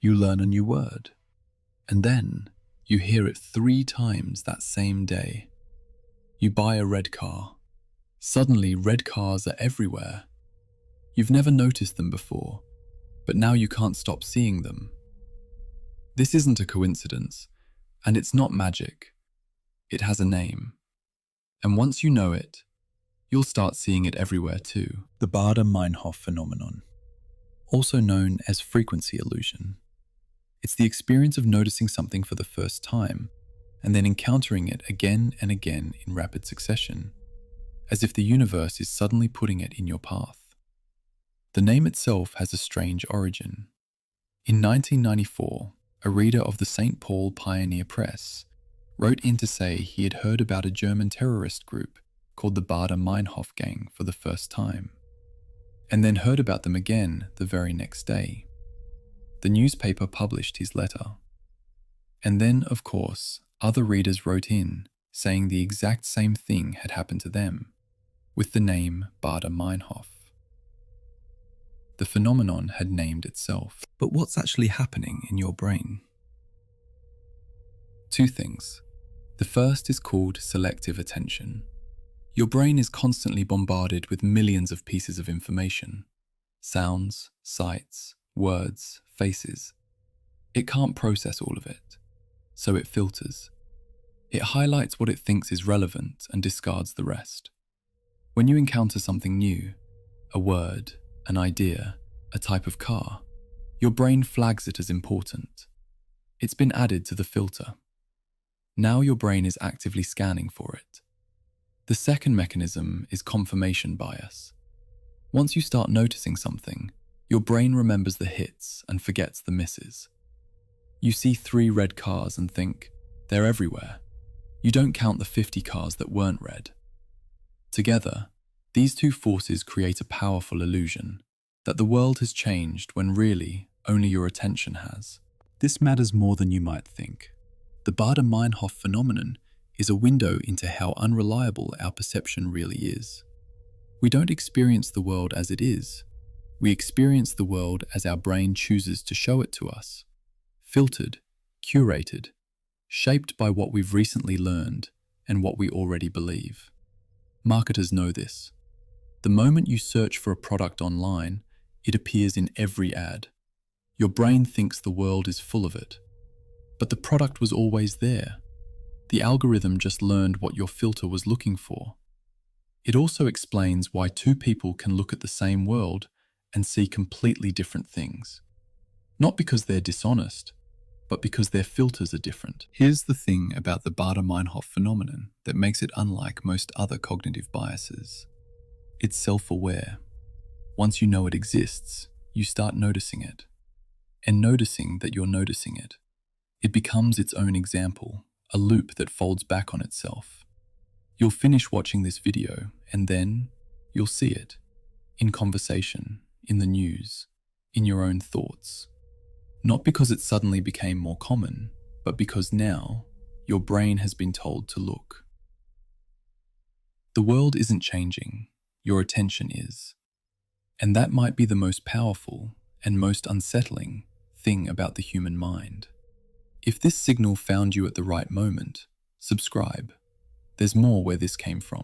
You learn a new word, and then you hear it 3 times that same day. You buy a red car. Suddenly, red cars are everywhere. You've never noticed them before, but now you can't stop seeing them. This isn't a coincidence, and it's not magic. It has a name. And once you know it, you'll start seeing it everywhere too. The Baader-Meinhof Phenomenon, also known as frequency illusion. It's the experience of noticing something for the first time and then encountering it again and again in rapid succession, as if the universe is suddenly putting it in your path. The name itself has a strange origin. In 1994, a reader of the St. Paul Pioneer Press wrote in to say he had heard about a German terrorist group called the Baader-Meinhof gang for the first time, and then heard about them again the very next day. The newspaper published his letter. And then, of course, other readers wrote in saying the exact same thing had happened to them, with the name Baader-Meinhof. The phenomenon had named itself. But what's actually happening in your brain? 2 things. The first is called selective attention. Your brain is constantly bombarded with millions of pieces of information. Sounds, sights, words, faces. It can't process all of it, so it filters. It highlights what it thinks is relevant and discards the rest. When you encounter something new, a word, an idea, a type of car, your brain flags it as important. It's been added to the filter. Now your brain is actively scanning for it. The second mechanism is confirmation bias. Once you start noticing something, your brain remembers the hits and forgets the misses. You see 3 red cars and think, they're everywhere. You don't count the 50 cars that weren't red. Together, these 2 forces create a powerful illusion that the world has changed when really only your attention has. This matters more than you might think. The Baader-Meinhof phenomenon is a window into how unreliable our perception really is. We don't experience the world as it is. We experience the world as our brain chooses to show it to us. Filtered, curated, shaped by what we've recently learned and what we already believe. Marketers know this. The moment you search for a product online, it appears in every ad. Your brain thinks the world is full of it. But the product was always there. The algorithm just learned what your filter was looking for. It also explains why 2 people can look at the same world and see completely different things. Not because they're dishonest, but because their filters are different. Here's the thing about the Baader-Meinhof phenomenon that makes it unlike most other cognitive biases. It's self-aware. Once you know it exists, you start noticing it. And noticing that you're noticing it. It becomes its own example, a loop that folds back on itself. You'll finish watching this video, and then you'll see it. In conversation, in the news, in your own thoughts. Not because it suddenly became more common, but because now your brain has been told to look. The world isn't changing, your attention is. And that might be the most powerful and most unsettling thing about the human mind. If this signal found you at the right moment, subscribe. There's more where this came from.